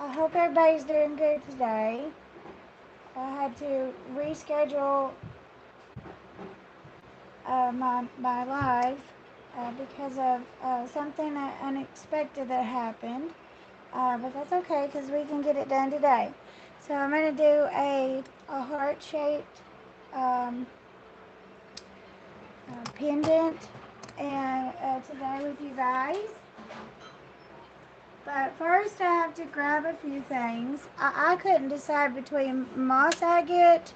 I hope everybody's doing good today. I had to reschedule my live because of something unexpected that happened. But that's okay because we can get it done today. So I'm going to do a heart-shaped um, pendant and today with you guys. But first I have to grab a few things. I couldn't decide between moss agate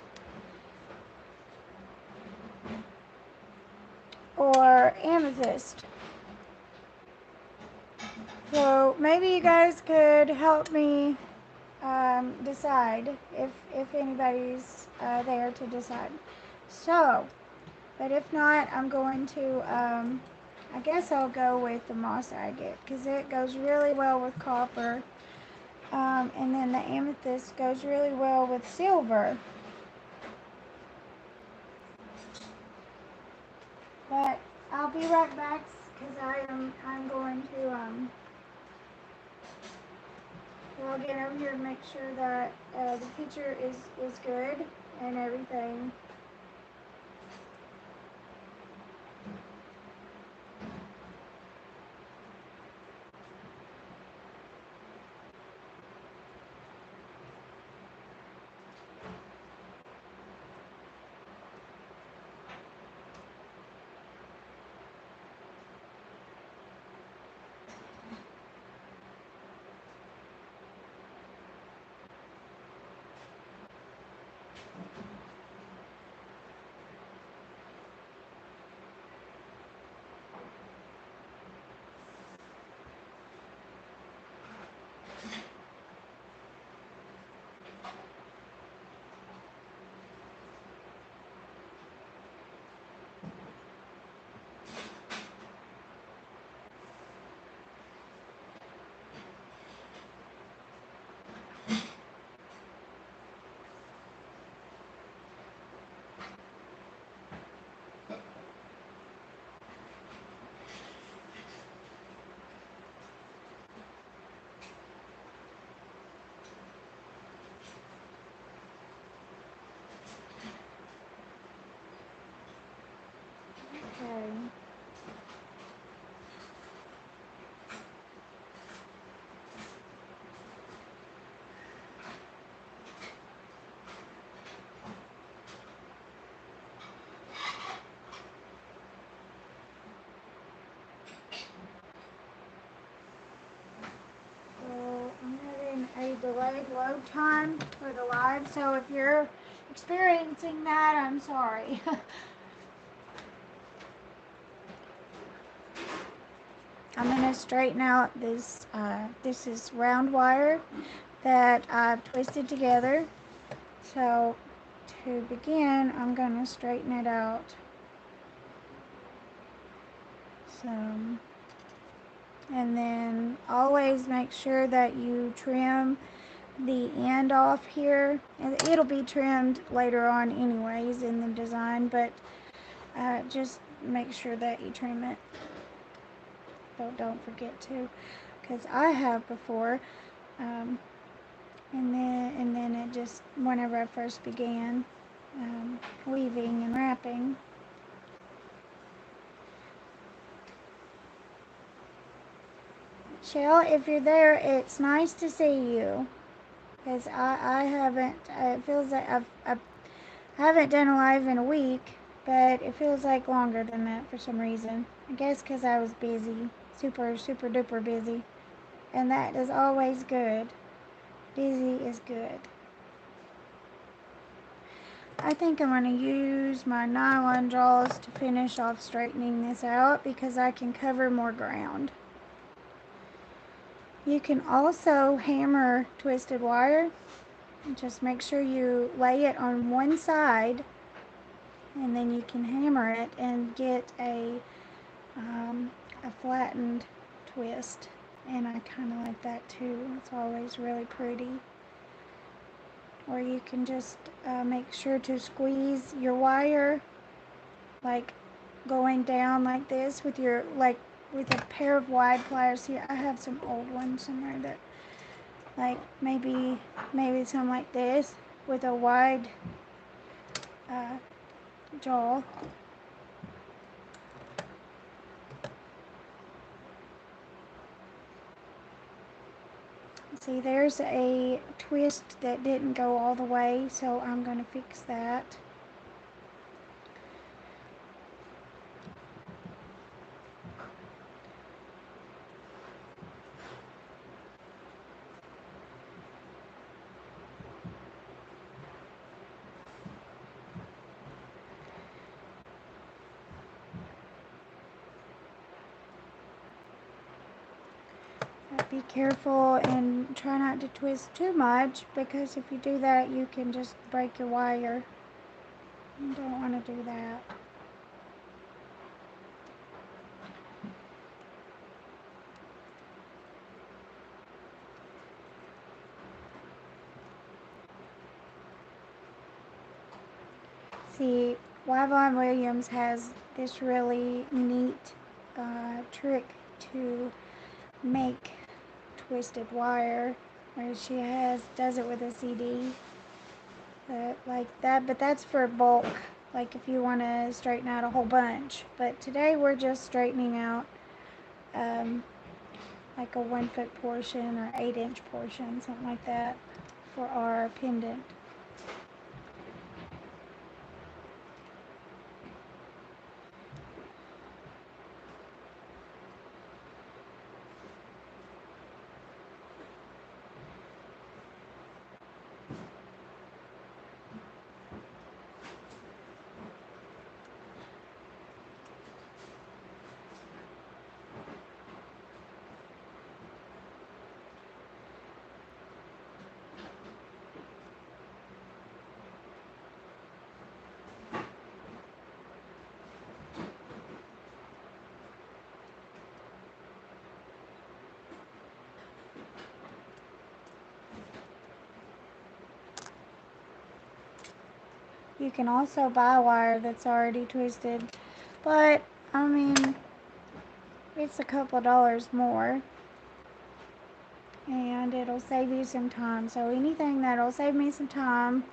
or amethyst. So maybe you guys could help me decide if anybody's there to decide. So, but if not, I'm going to, I guess I'll go with the moss agate because it goes really well with copper. And then the amethyst goes really well with silver. But I'll be right back because I'm going to log in over here and make sure that the picture is good and everything. Okay. So I'm having a delayed load time for the live. So if you're experiencing that, I'm sorry. I'm going to straighten out this. This is round wire that I've twisted together. So to begin, I'm going to straighten it out. So, and then always make sure that you trim the end off here. And it'll be trimmed later on anyways in the design, but just make sure that you trim it. Don't forget to, because I have before. And then it just, whenever I first began weaving and wrapping. Shell, if you're there, it's nice to see you. Because I haven't, it feels like I haven't done a live in a week, but it feels like longer than that for some reason. I guess because I was busy, super duper busy. And that is always good. Busy is good. I think I'm going to use my nylon jaws to finish off straightening this out because I can cover more ground. You can also hammer twisted wire. Just make sure you lay it on one side and then you can hammer it and get a flattened twist. And I kind of like that too. It's always really pretty. Or you can just make sure to squeeze your wire like going down like this with your with a pair of wide pliers. Here I have some old ones somewhere that like maybe something like this with a wide jaw. See, there's a twist that didn't go all the way, so I'm going to fix that. Be careful and try not to twist too much, because if you do that, you can just break your wire. You don't want to do that. See, Yvonne Williams has this really neat trick to make twisted wire, where she does it with a CD like that, but that's for bulk, like if you want to straighten out a whole bunch. But today we're just straightening out like a 1 foot portion or 8-inch portion, something like that, for our pendant. You can also buy wire that's already twisted, but I mean, it's a couple of dollars more, and it'll save you some time. So anything that'll save me some time,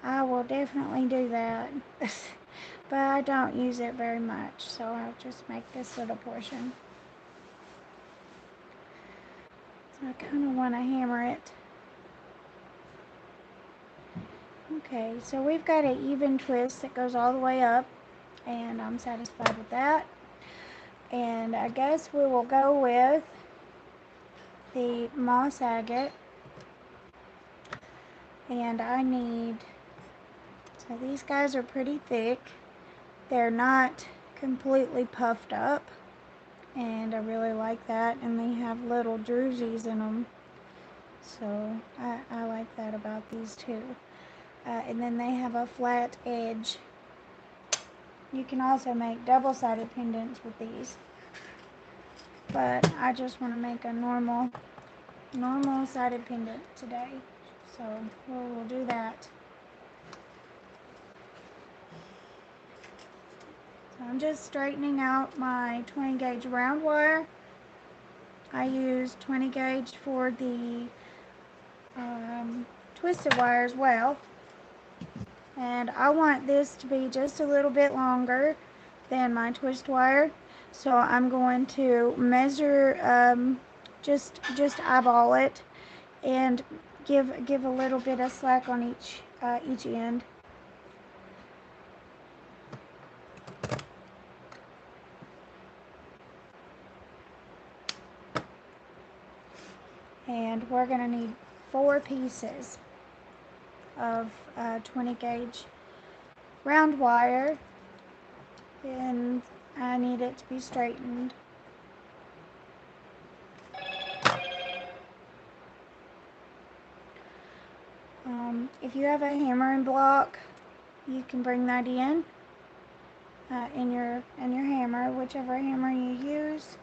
I will definitely do that. But I don't use it very much, so I'll just make this little portion. So I kind of want to hammer it. Okay, so we've got an even twist that goes all the way up, and I'm satisfied with that. And I guess we will go with the moss agate. And I need, so these guys are pretty thick. They're not completely puffed up, and I really like that. And they have little drusies in them, so I like that about these two. And then they have a flat edge. You can also make double-sided pendants with these, but I just want to make a normal sided pendant today, so we'll do that. So I'm just straightening out my 20 gauge round wire. I use 20 gauge for the twisted wire as well. And I want this to be just a little bit longer than my twist wire. So I'm going to measure, just eyeball it, and give a little bit of slack on each end. And we're going to need 4 pieces of 20 gauge round wire, and I need it to be straightened. If you have a hammering block, you can bring that in your hammer, whichever hammer you use,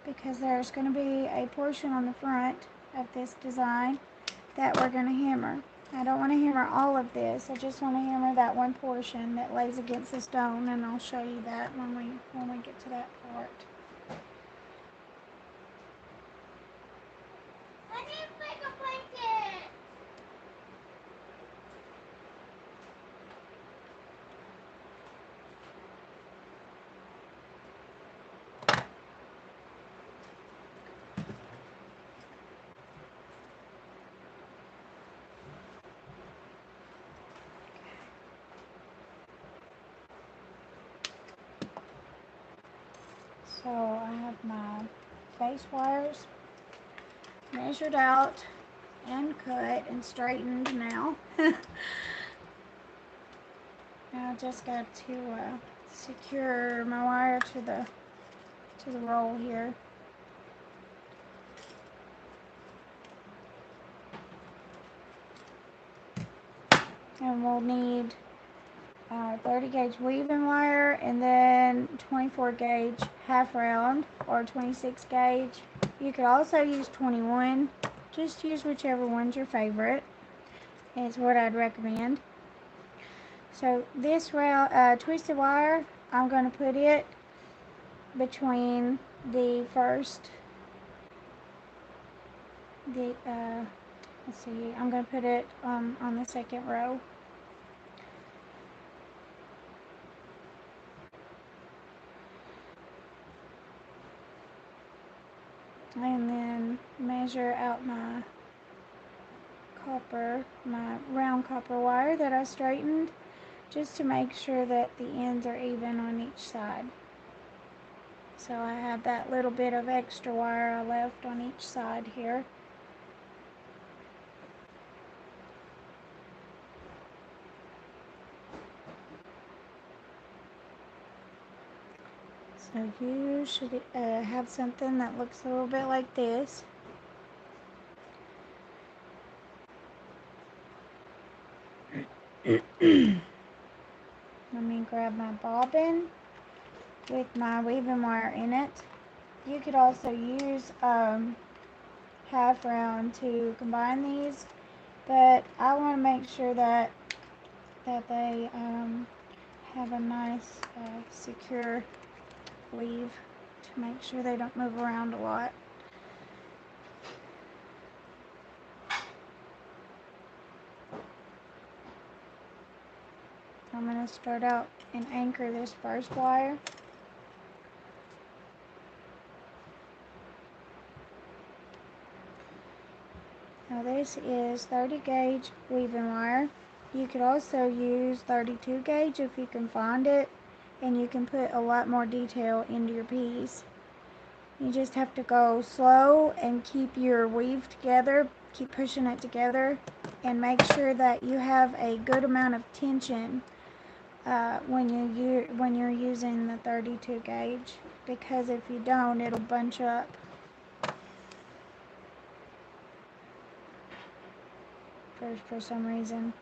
because there's going to be a portion on the front of this design that we're going to hammer. I don't want to hammer all of this. I just want to hammer that one portion that lays against the stone, and I'll show you that when we get to that part. So I have my base wires measured out and cut and straightened now. Now I just got to secure my wire to the roll here. And we'll need 30 gauge weaving wire, and then 24 gauge half round or 26 gauge. You could also use 21. Just use whichever one's your favorite, is what I'd recommend. So this round twisted wire, I'm going to put it between the first, let's see, I'm going to put it on the second row. And then measure out my round copper wire that I straightened, just to make sure that the ends are even on each side. So I have that little bit of extra wire I left on each side here. So you should have something that looks a little bit like this. Let me grab my bobbin with my weaving wire in it. You could also use half round to combine these, but I want to make sure that they have a nice secure weave to make sure they don't move around a lot. I'm going to start out and anchor this first wire. Now this is 30 gauge weaving wire. You could also use 32 gauge if you can find it, and you can put a lot more detail into your piece. You just have to go slow and keep your weave together, keep pushing it together, and make sure that you have a good amount of tension when you're using the 32 gauge, because if you don't, it'll bunch up. For some reason.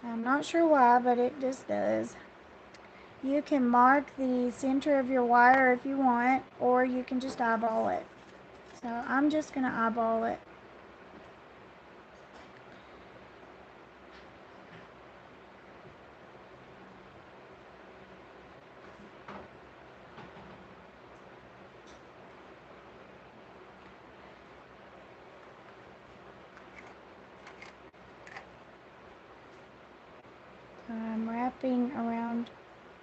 I'm not sure why, but it just does. You can mark the center of your wire if you want, or you can just eyeball it. So I'm just going to eyeball it. I'm wrapping around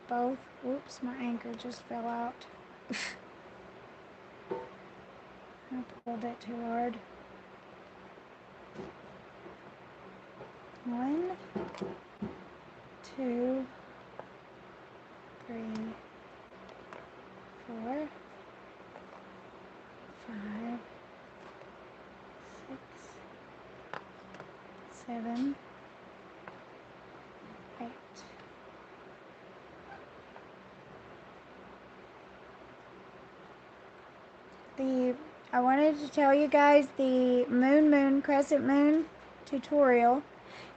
both. Oops, my anchor just fell out. I pulled it too hard. 1, 2, 3, 4, 5, 6, 7, 8. I wanted to tell you guys the moon crescent moon tutorial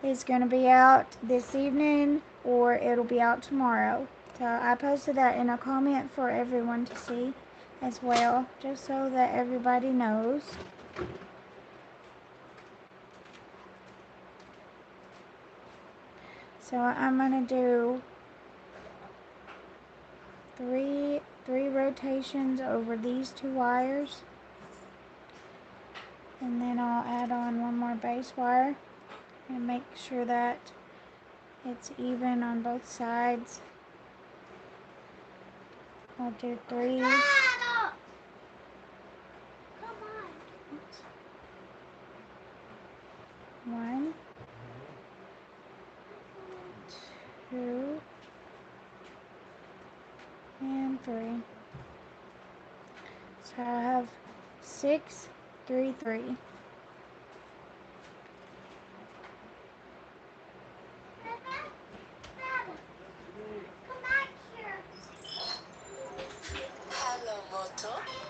is going to be out this evening, or it'll be out tomorrow. So I posted that in a comment for everyone to see as well, just so that everybody knows. So I'm going to do three rotations over these 2 wires, and then I'll add on one more base wire and make sure that it's even on both sides. I'll do 3. Come on. 1, 2, and 3. So I have 6, 3, 3.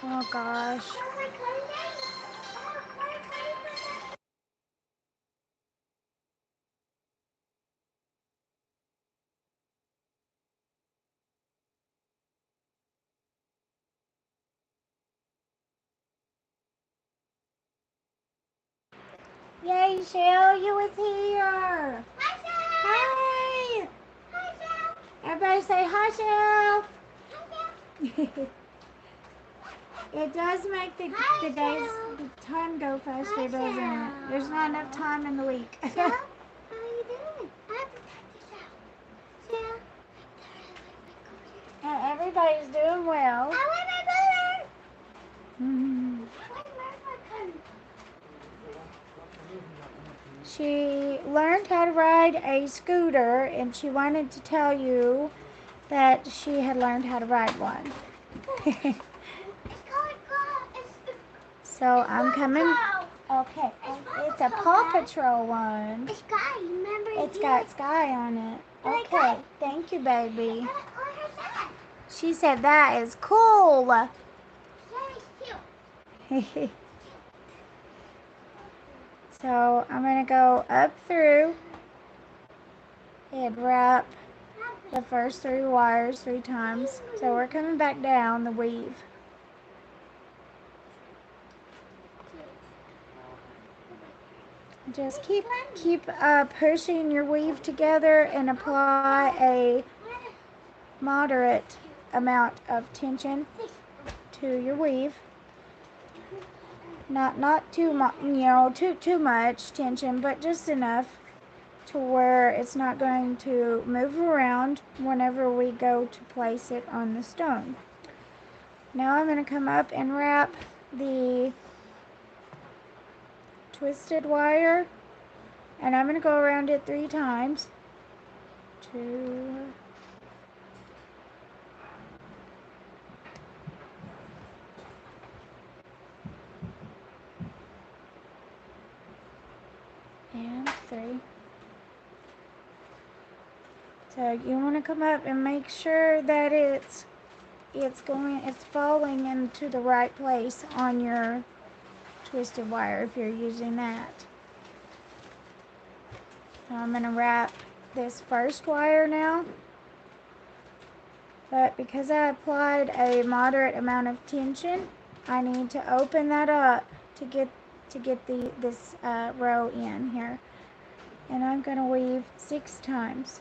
Oh gosh. Yay, Shell, you was here. Hi. Everybody say hi, Shell. It does make the days, the time go faster, doesn't it? There's not enough time in the week. How are you doing? Everybody's doing well. I want my brother. Mhm. She learned how to ride a scooter, and she wanted to tell you that she had learned how to ride one. So I'm coming. Okay, it's a Paw Patrol one. It's Sky, remember? It's got Sky on it. Okay, thank you, baby. She said that is cool. So I'm going to go up through and wrap the first 3 wires 3 times. So we're coming back down the weave. Just keep pushing your weave together and apply a moderate amount of tension to your weave. Not too much, too much tension, but just enough to where it's not going to move around whenever we go to place it on the stone. Now I'm going to come up and wrap the twisted wire, and I'm going to go around it 3 times. 2, and 3. So you want to come up and make sure that it's falling into the right place on your twisted wire if you're using that. So I'm going to wrap this first wire now, but because I applied a moderate amount of tension, I need to open that up to get this row in here, and I'm going to weave 6 times.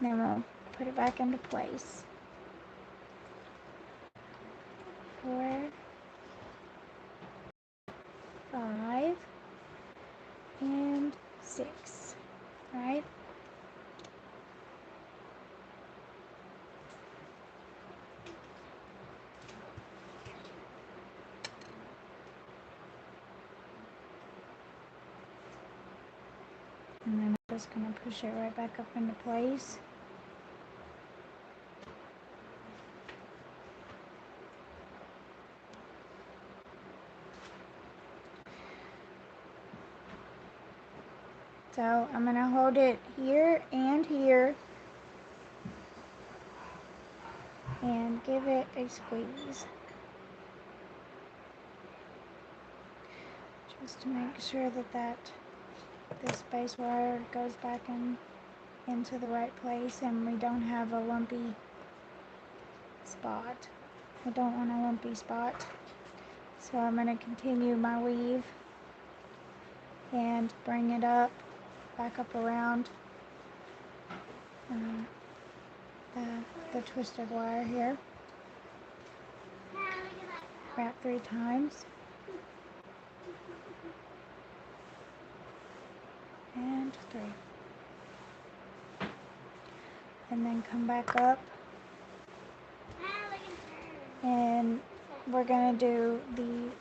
Then we'll put it back into place. 4, 5, and 6, right? And then I'm just going to push it right back up into place. So I'm going to hold it here and here and give it a squeeze. Just to make sure that this base wire goes back into the right place and we don't have a lumpy spot. I don't want a lumpy spot. So I'm going to continue my weave and bring it up, back up around the twisted wire here. Wrap 3 times. And 3. And then come back up. And we're going to do the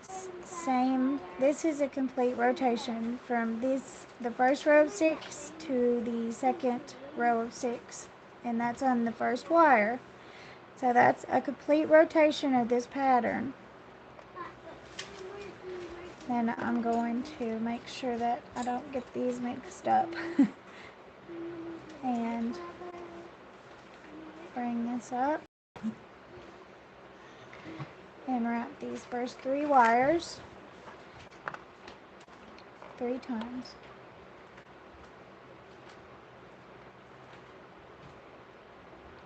same. This is a complete rotation from the first row of 6 to the second row of 6. And that's on the first wire. So that's a complete rotation of this pattern. Then I'm going to make sure that I don't get these mixed up. And bring this up and wrap these first 3 wires 3 times.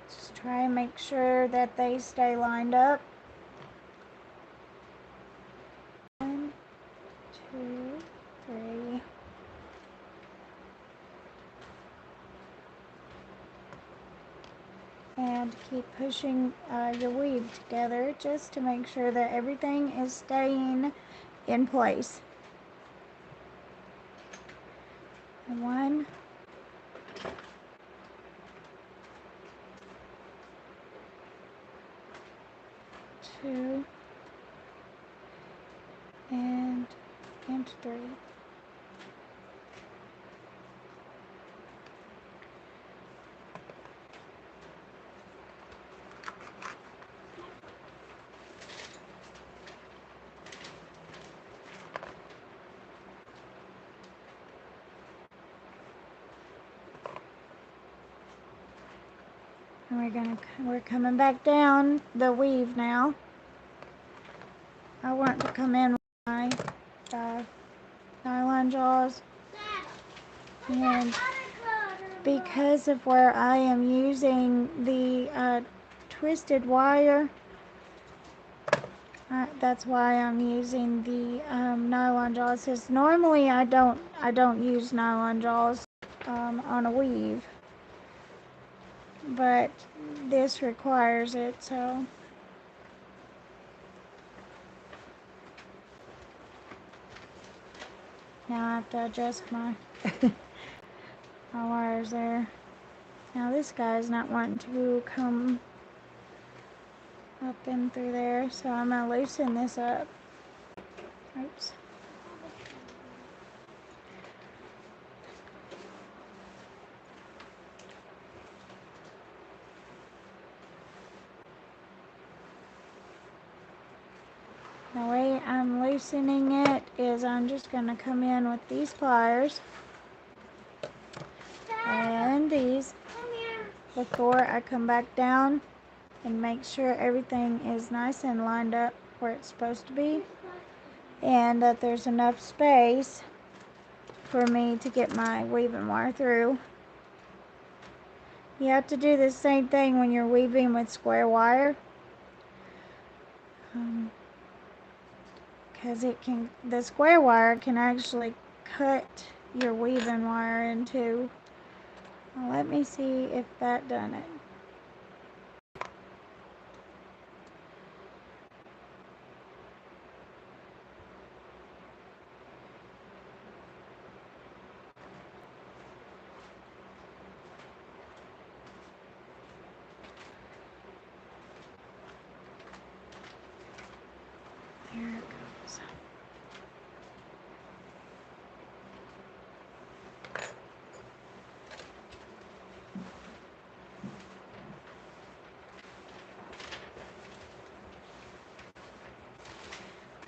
Just try and make sure that they stay lined up. 1, 2, 3. And keep pushing your weave together just to make sure that everything is staying in place. 1, 2, and 3. And we're coming back down the weave now. I want to come in with my nylon jaws, and because of where I am using the twisted wire, that's why I'm using the nylon jaws. Because normally I don't use nylon jaws on a weave, but this requires it, so. Now I have to adjust my my wires there. Now this guy's not wanting to come up in through there, so I'm going to loosen this up. Oops. The way I'm loosening it is I'm just going to come in with these pliers and these before I come back down and make sure everything is nice and lined up where it's supposed to be, and that there's enough space for me to get my weaving wire through. You have to do the same thing when you're weaving with square wire, because the square wire can actually cut your weaving wire in two. Well, let me see if that done it. There it goes.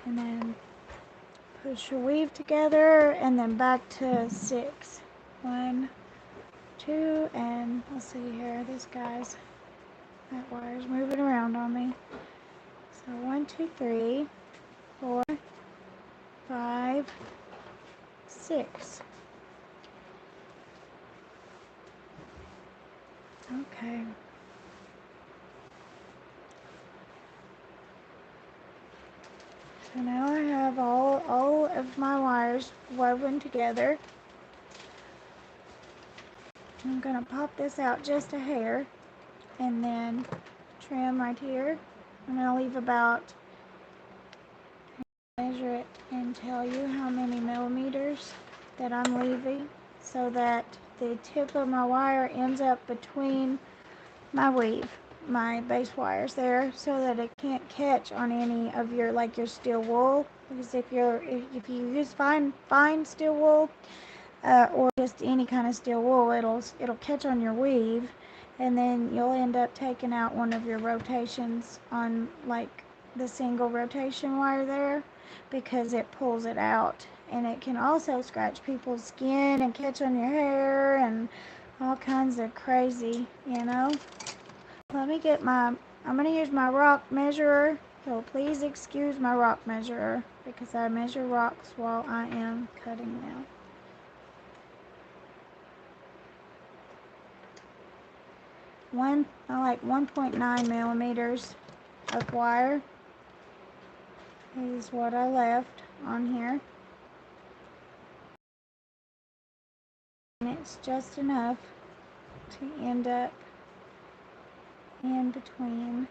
And then push your weave together and then back to 6. 1, 2, and let's see here, that wire's moving around on me. So 1, 2, 3, 4, 5, 6. Okay. So now I have all of my wires woven together. I'm going to pop this out just a hair and then trim right here. I'm going to leave about, measure it and tell you how many millimeters that I'm leaving, so that the tip of my wire ends up between my weave, my base wires there, so that it can't catch on any of your, like your steel wool. Because if you use fine steel wool, or just any kind of steel wool, it'll catch on your weave and then you'll end up taking out one of your rotations on like the single rotation wire there, because it pulls it out, and it can also scratch people's skin and catch on your hair and all kinds of crazy, you know. Let me get I'm going to use my rock measurer, so please excuse my rock measurer because I measure rocks while I am cutting now. I like 1.9 millimeters of wire is what I left on here. And it's just enough to end up in between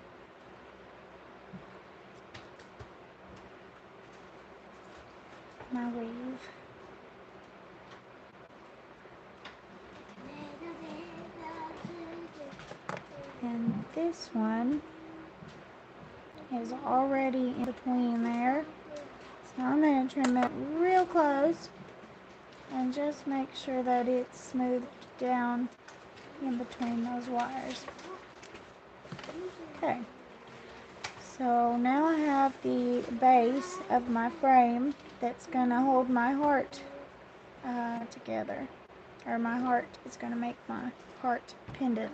my weave. And this one is already in between there. So I'm going to trim it real close and just make sure that it's smoothed down in between those wires. Okay. So now I have the base of my frame that's going to hold my heart together. Or my heart is going to make my heart pendant.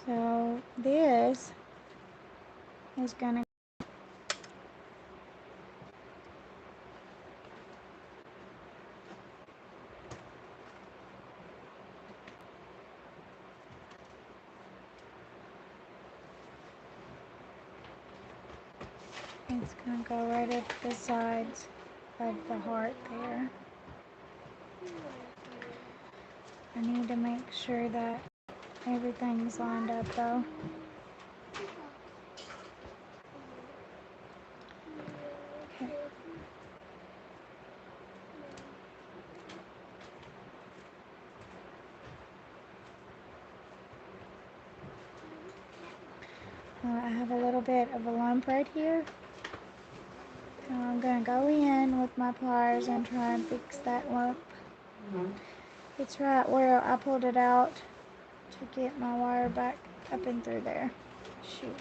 So this is going to go right at the sides of the heart there. I need to make sure that everything's lined up though. Okay. I have a little bit of a lump right here. So I'm going to go in with my pliers and try and fix that lump. It's right where I pulled it out to get my wire back up and through there. Shoot.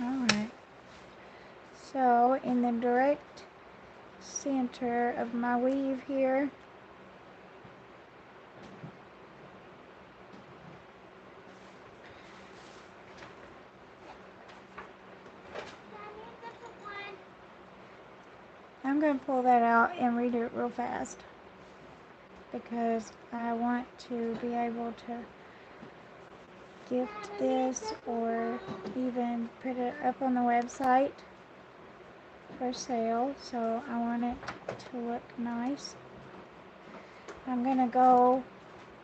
Alright, so in the direct center of my weave here, I'm going to pull that out and redo it real fast because I want to be able to gift this or even put it up on the website for sale, so I want it to look nice. I'm going to go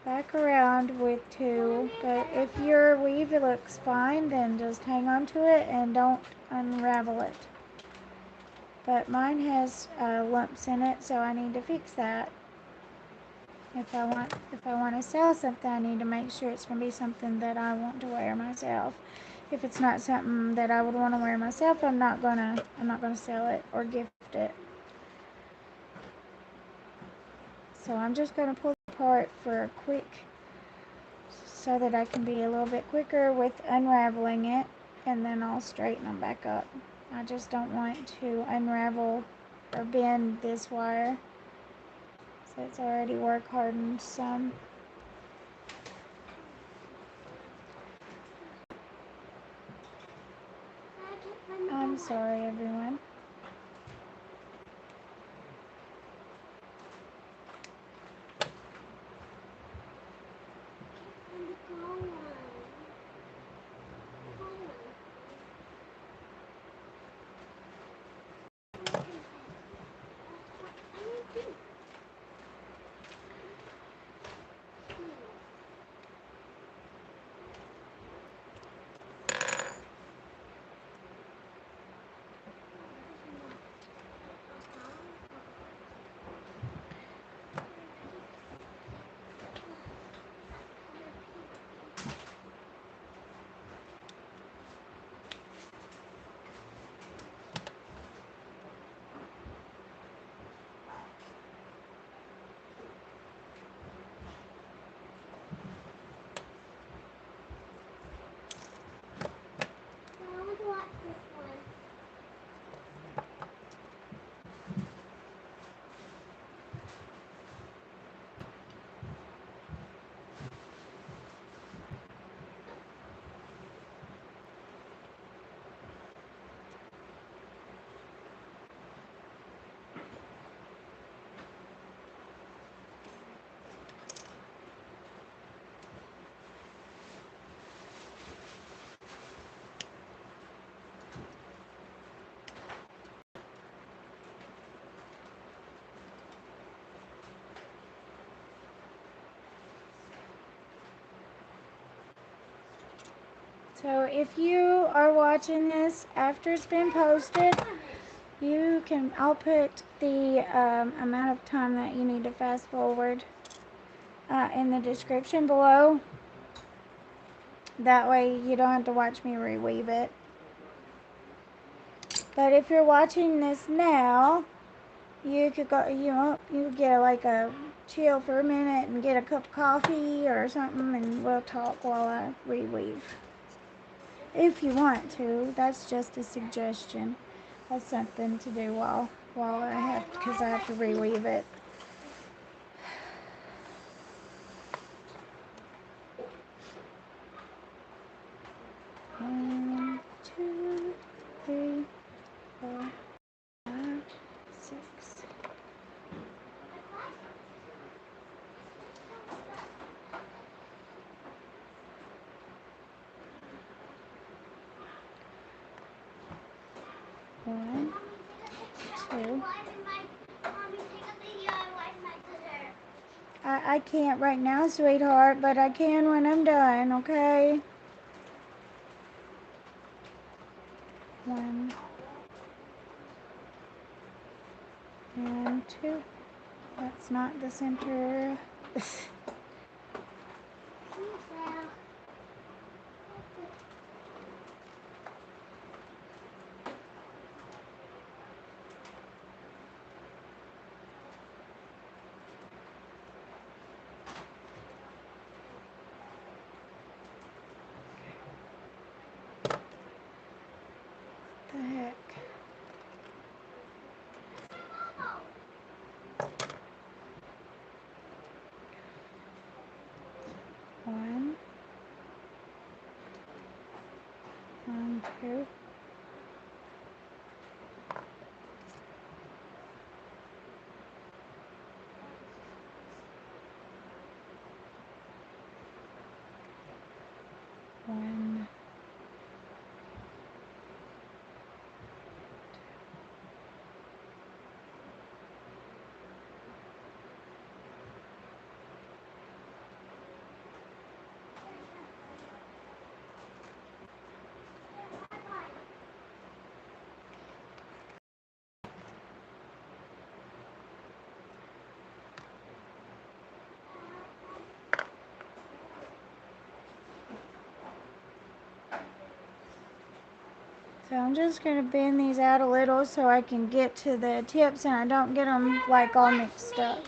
back around with two, but if your weave looks fine, then just hang on to it and don't unravel it. But mine has lumps in it, so I need to fix that. If I want to sell something, I need to make sure it's going to be something that I want to wear myself. If it's not something that I would want to wear myself, I'm not gonna sell it or gift it. So I'm just gonna pull it apart for a quick, so that I can be a little bit quicker with unraveling it, and then I'll straighten them back up. I just don't want to unravel or bend this wire. So it's already work hardened some. I'm sorry, everyone. So if you are watching this after it's been posted, you can, I'll put the amount of time that you need to fast forward in the description below. That way you don't have to watch me reweave it. But if you're watching this now, you could go, you could get like a chill for a minute and get a cup of coffee or something, and we'll talk while I reweave. If you want to, that's just a suggestion. That's something to do while I have, because I have to reweave it. One, two, three, 4, 5, 6. One, two. I can't right now, sweetheart, but I can when I'm done, okay? 1 and 2. That's not the center. The heck? One and 2. One. So I'm just going to bend these out a little so I can get to the tips and I don't get them like all mixed up.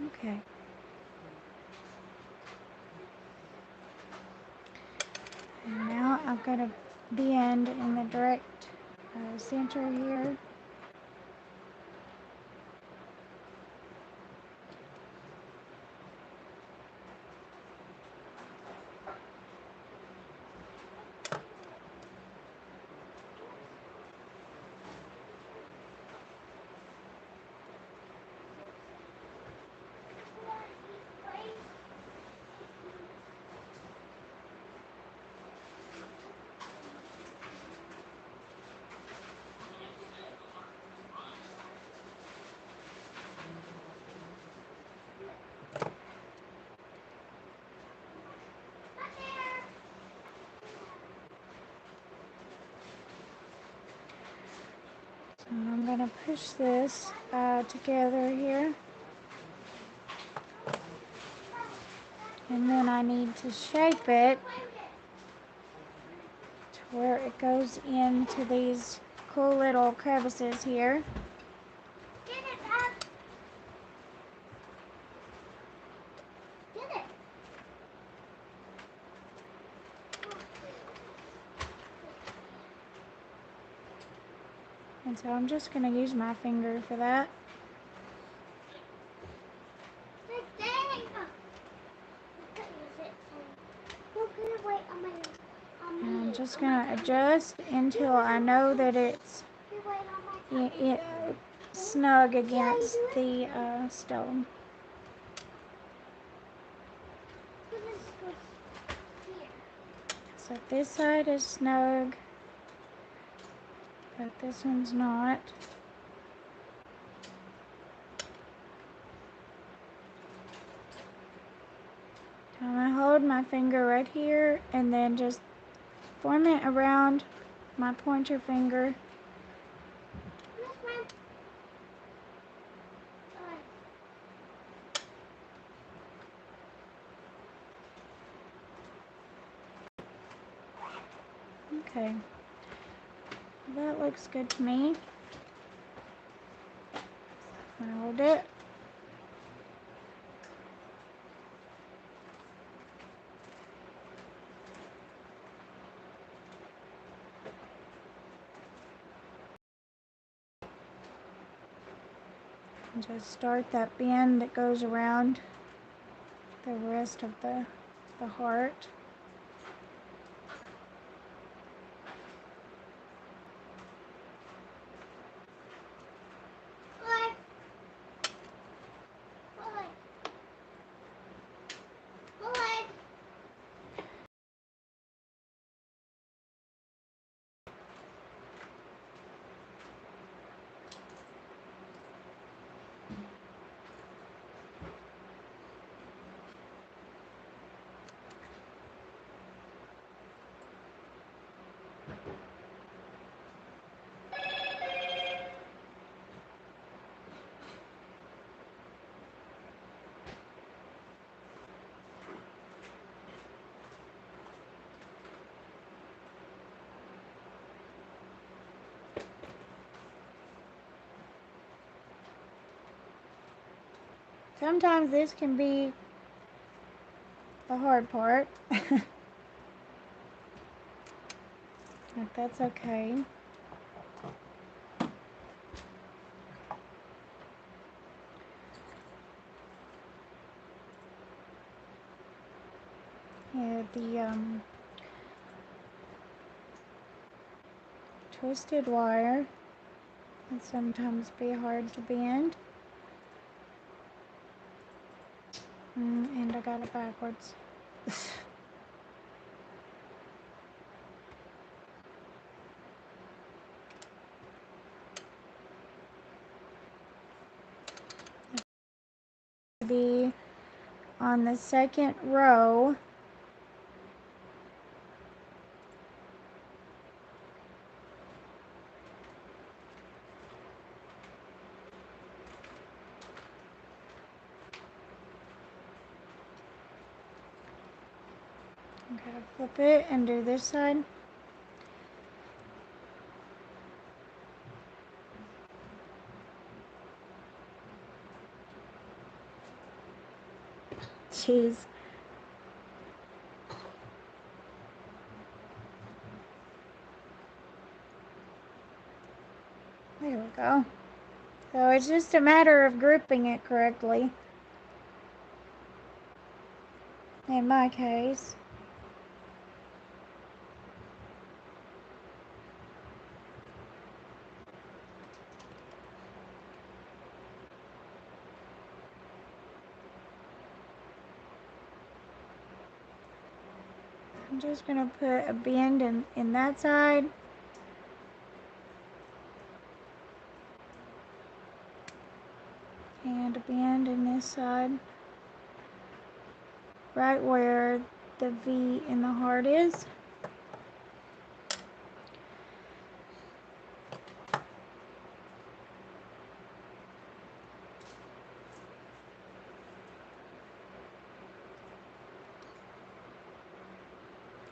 Okay. And now I'm going to bend in the direct center here. So I'm going to push this together here. And then I need to shape it to where it goes into these cool little crevices here. Get it, Dad. Get it. And so I'm just going to use my finger for that. And I'm just going to adjust until I know that it's snug against the stone. So this side is snug, but this one's not. I'm going to hold my finger right here and then just form it around my pointer finger. Okay, that looks good to me. I'm gonna hold it. And just start that bend that goes around the rest of the heart. Sometimes this can be the hard part, but that's okay. Yeah, the twisted wire can sometimes be hard to bend. And I got it backwards. Be on the second row. I'm gonna flip it and do this side. Jeez. There we go. So it's just a matter of grouping it correctly. In my case. I'm just going to put a bend in that side. And a bend in this side. Right where the V in the heart is.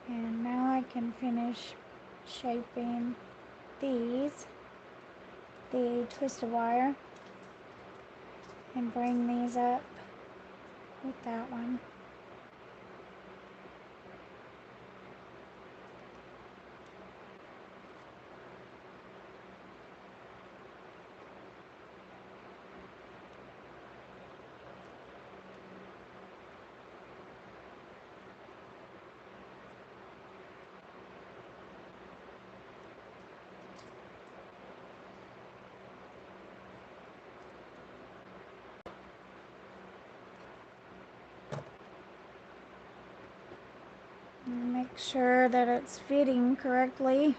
And now I can finish shaping these, the twisted wire, and bring these up with that one. Make sure that it's fitting correctly.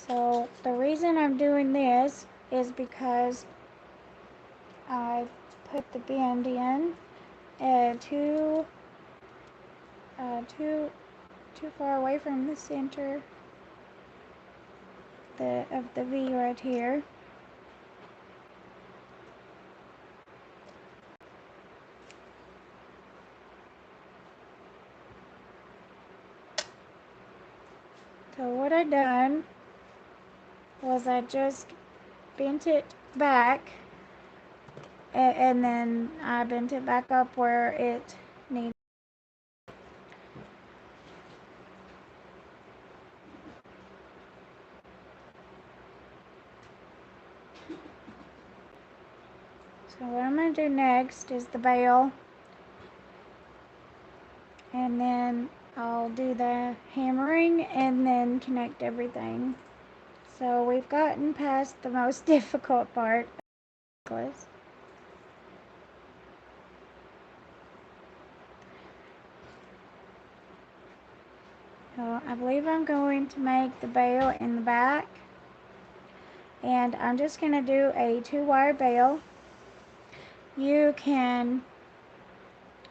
So the reason I'm doing this is because I put the bend in too far away from the center of the V right here. So what I done was I just bent it back, and then I bent it back up where it needs. So what I'm going to do next is the bail, and then I'll do the hammering and then connect everything. So we've gotten past the most difficult part of the necklace. So I believe I'm going to make the bail in the back, and I'm just going to do a 2-wire bail. You can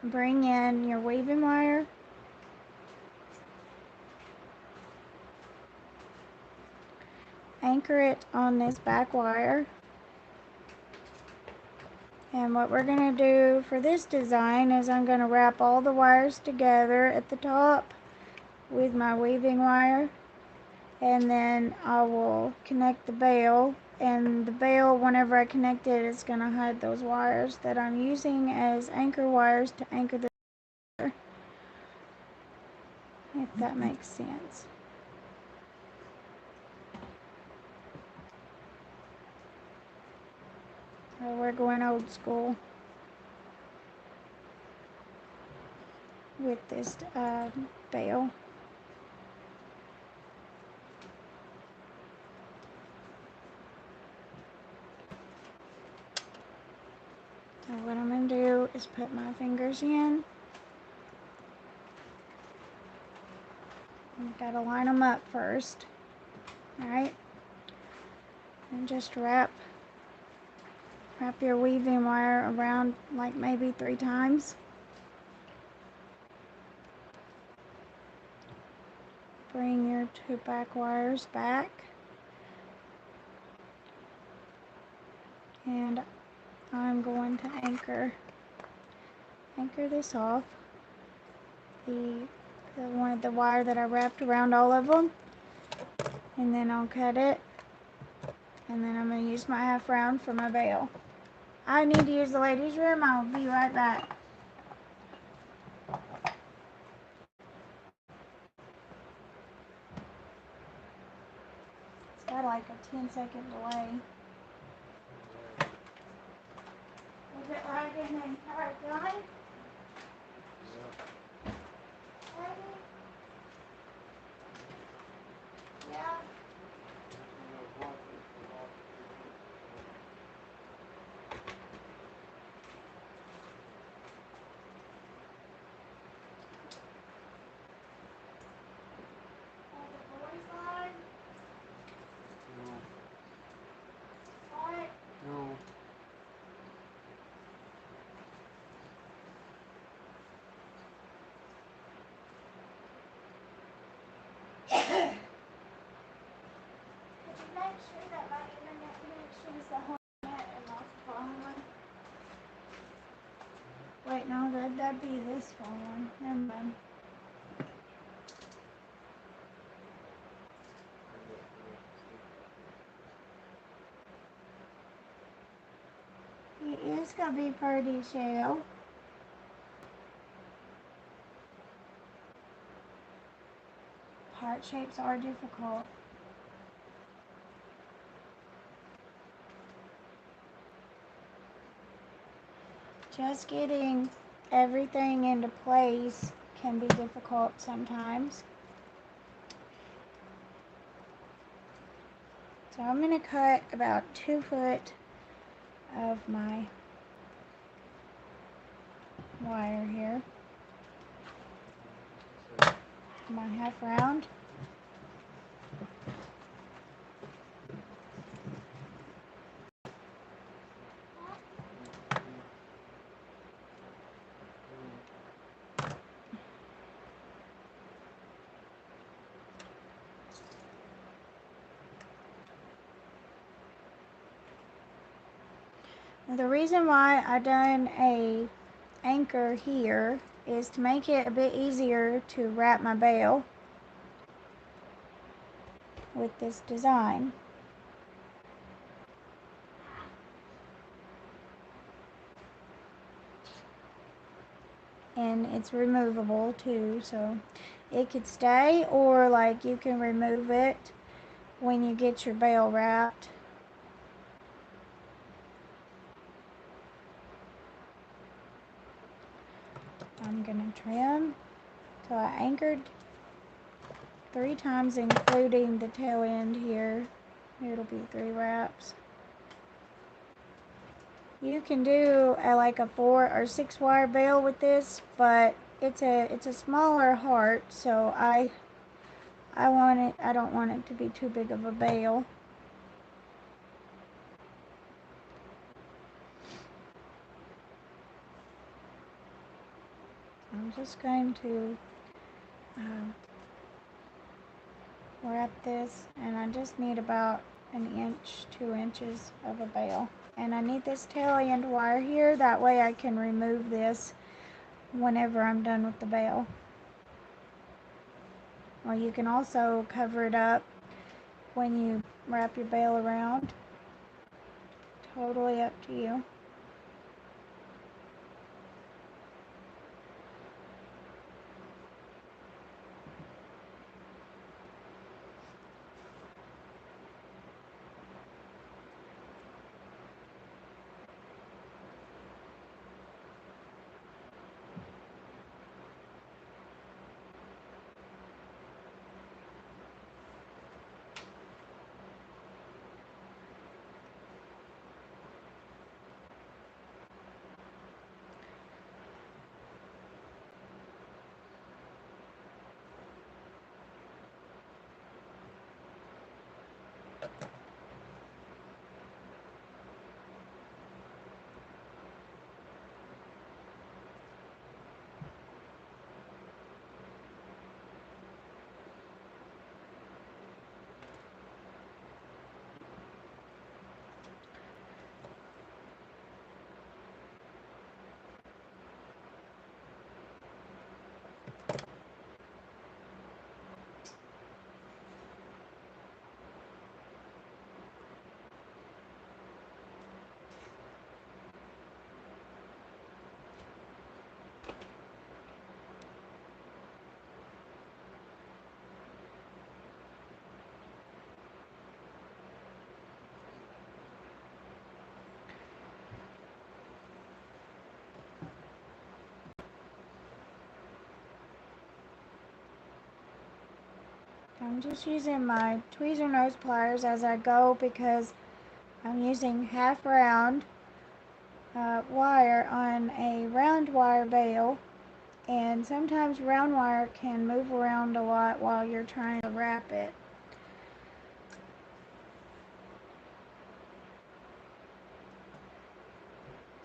bring in your weaving wire, anchor it on this back wire, and what we're going to do for this design is I'm going to wrap all the wires together at the top with my weaving wire, and then I will connect the bail, and the bail, whenever I connect it, it's going to hide those wires that I'm using as anchor wires to anchor the wire, if that makes sense. So we're going old school with this bail. So what I'm going to do is put my fingers in. You've got to line them up first. Alright? And just wrap your weaving wire around like maybe 3 times. Bring your 2 back wires back. And I'm going to anchor this off the wire that I wrapped around all of them, and then I'll cut it, and then I'm going to use my half round for my veil. I need to use the ladies' room. I'll be right back. It's got like a 10-second delay. Is it lagging the entire time? Yeah. No. Make sure that my internet connection is the home net and not the phone one. Wait, no, that'd be this phone one. Never mind. It is gonna be pretty chill. Heart shapes are difficult. Just getting everything into place can be difficult sometimes. So I'm going to cut about 2 foot of my wire here, my half round. Now the reason why I done a anchor here is to make it a bit easier to wrap my veil with this design. And it's removable too, so it could stay, or like you can remove it when you get your veil wrapped. I'm gonna trim. So I anchored 3 times, including the tail end here. It'll be 3 wraps. You can do like a 4 or 6 wire veil with this, but it's a smaller heart, so I don't want it to be too big of a veil. I'm just going to wrap this, and I just need about 1 inch, 2 inches of a veil. And I need this tail end wire here, that way I can remove this whenever I'm done with the veil. Or you can also cover it up when you wrap your veil around. Totally up to you. I'm just using my tweezer nose pliers as I go because I'm using half round wire on a round wire bail, and sometimes round wire can move around a lot while you're trying to wrap it.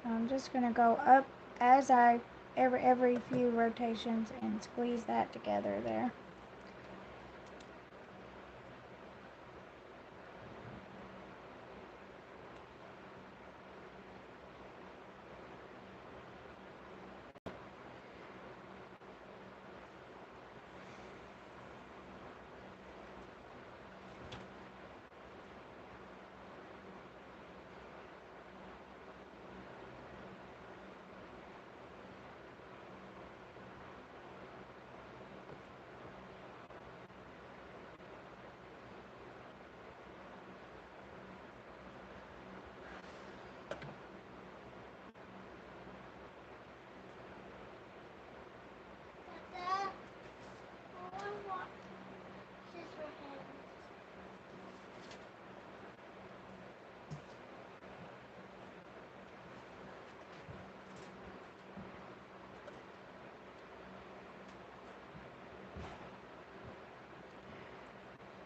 So I'm just going to go up as I every few rotations and squeeze that together there. Dada, I want scissor hands.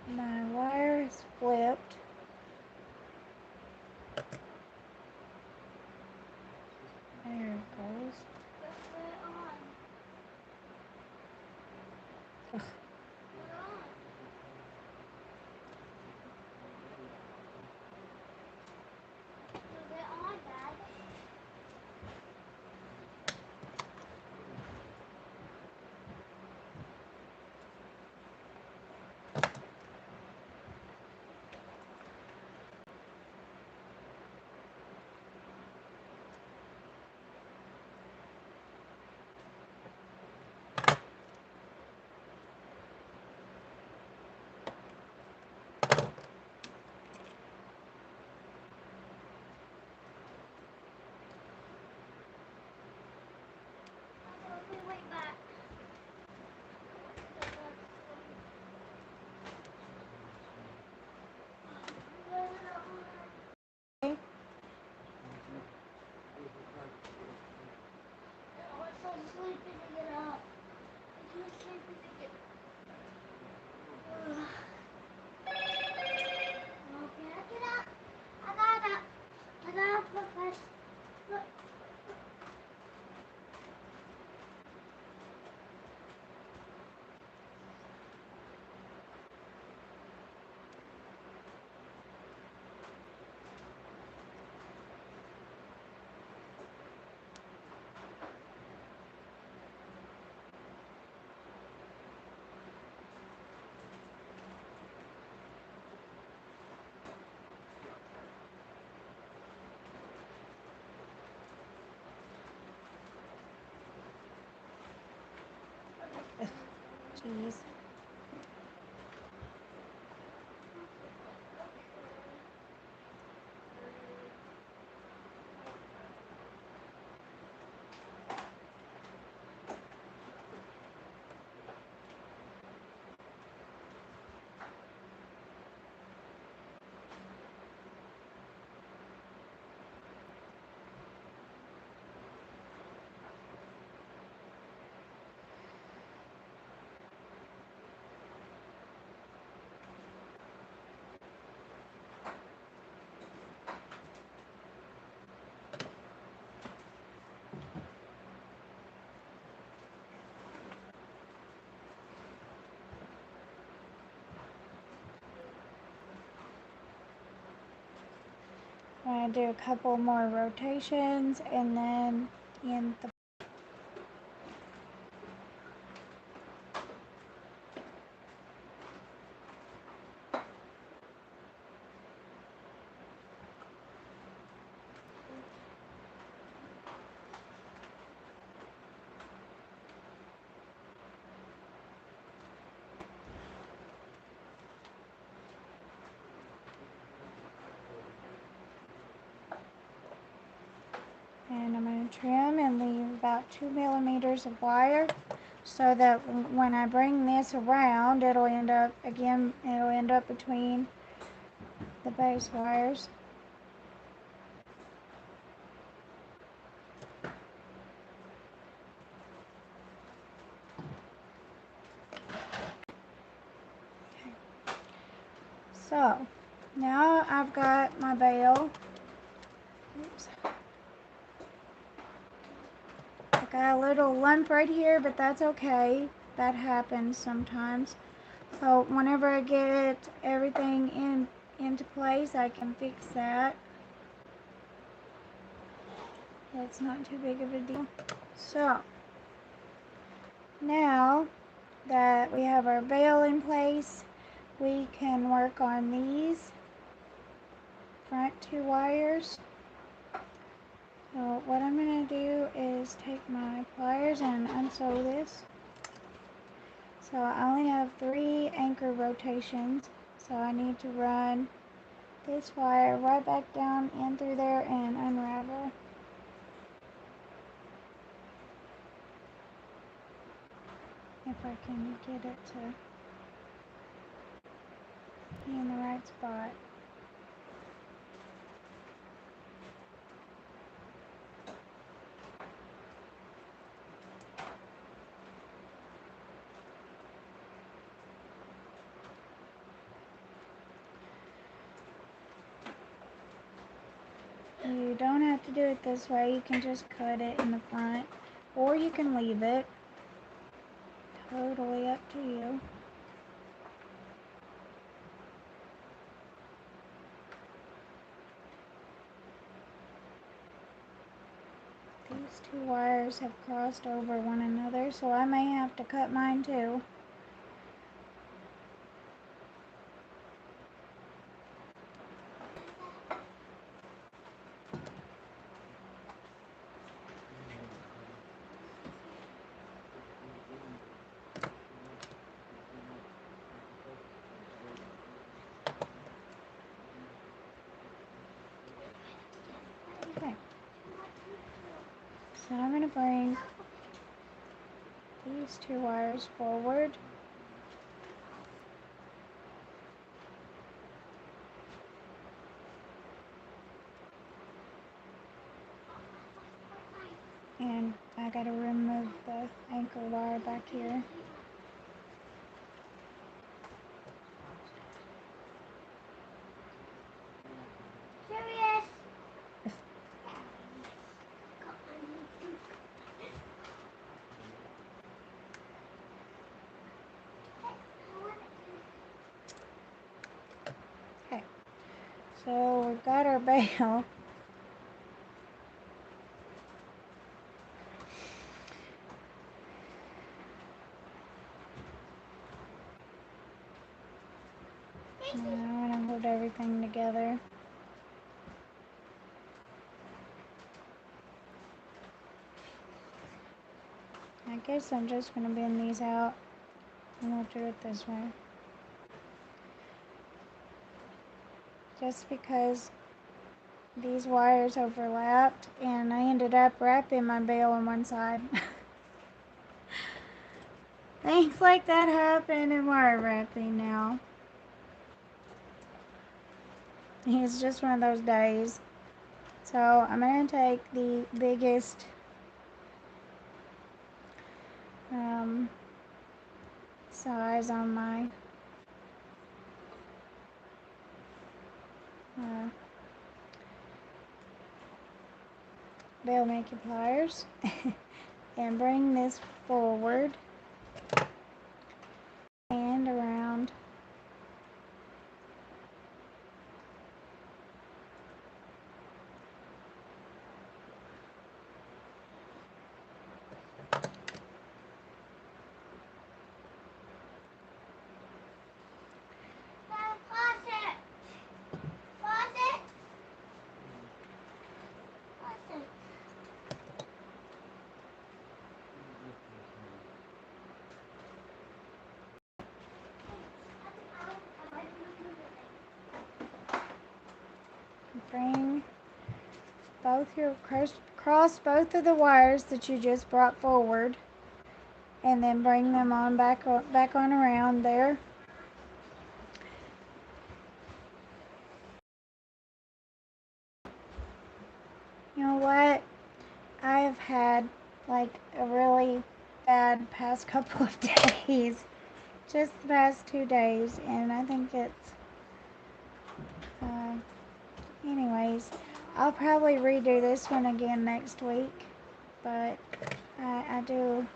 My wire is flipped. There it goes. Put it on. Ugh. Put it on. Put it on, Dad. I'll be right back. Okay. I was so sleepy to get up. I'm too sleepy to get up. Oh, can I get up? I got up. I got up real fast. Look. Jeez. I'm going to do a couple more rotations and then in the and I'm going to trim and leave about 2 millimeters of wire. so that when I bring this around, it'll end up between the base wires. So now I've got my bail. Oops. I got a little lump right here, but that's okay. That happens sometimes. So whenever I get everything into place, I can fix that. It's not too big of a deal. So now that we have our bail in place, we can work on these front two wires. So what I'm going to do is take my pliers and unsew this. So I only have 3 anchor rotations, so I need to run this wire right back down in through there and unravel. If I can get it to be in the right spot. You don't have to do it this way, you can just cut it in the front, or you can leave it. Totally up to you. These 2 wires have crossed over one another, so I may have to cut mine too. Okay. So I'm going to bring these 2 wires forward. And I gotta remove the anchor wire back here. Serious? Okay, so we've got our bail. Now I'm gonna hold everything together. I guess I'm just gonna bend these out and we'll do it this way. Just because these wires overlapped and I ended up wrapping my bail on one side. Things like that happen in wire wrapping now. It's just one of those days. So I'm going to take the biggest size on my bail making pliers and bring this forward and around. Bring both your cross both of the wires that you just brought forward and then bring them on back on around there. You know what? I have had like a really bad past couple of days, just the past 2 days, and I think it's, uh, anyways, I'll probably redo this one again next week, but I do.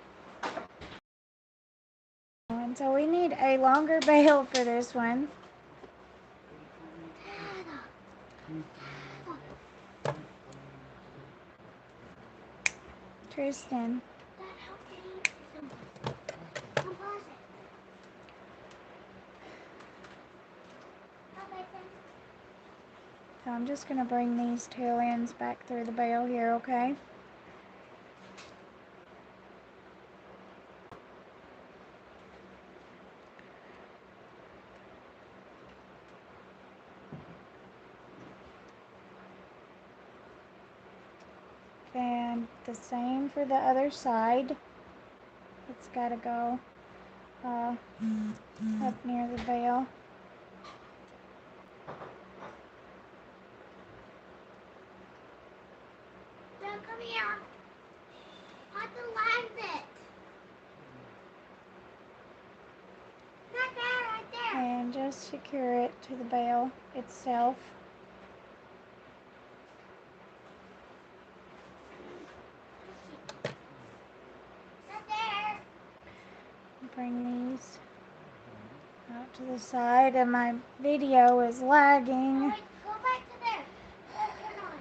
And so we need a longer bail for this one. Tristan. So I'm just going to bring these tail ends back through the bail here, okay? And the same for the other side. It's got to go up near the bail. Dad, come here. I have to land it. Right there, right there. And just secure it to the bail itself. Right there. Bring these out to the side, and my video is lagging. Alright, go back to there. Turn on.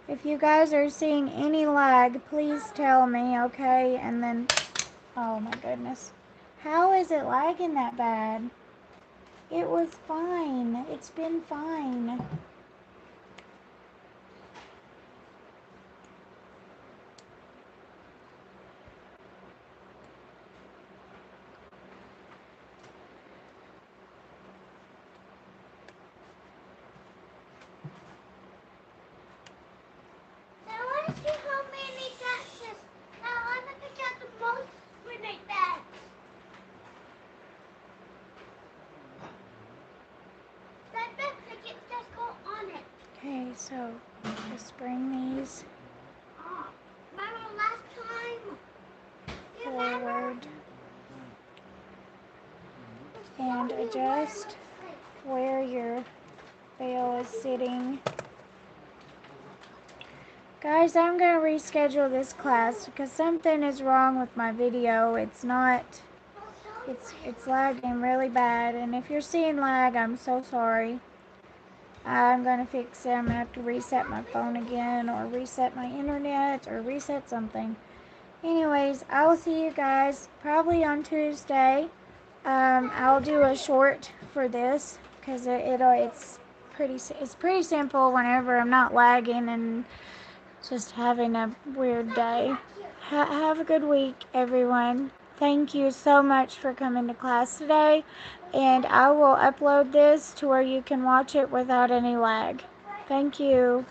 If you guys are seeing any lag, please tell me, okay? And then, oh my goodness. How is it lagging that bad? It was fine. It's been fine. Now, why don't you help me make that just... Now, I'm going to pick out the most grenade bags. That bag, just go on it. Okay, so just bring these Oh, remember last time? You remember? forward and adjust where your bail is sitting. Guys, I'm going to reschedule this class because something is wrong with my video. It's not, it's lagging really bad, and if you're seeing lag, I'm so sorry. I'm going to fix it. I'm going to have to reset my phone again, or reset my internet, or reset something. Anyways, I will see you guys probably on Tuesday. I'll do a short for this because it's pretty simple whenever I'm not lagging and just having a weird day. Have a good week, everyone. Thank you so much for coming to class today, and I will upload this to where you can watch it without any lag. Thank you.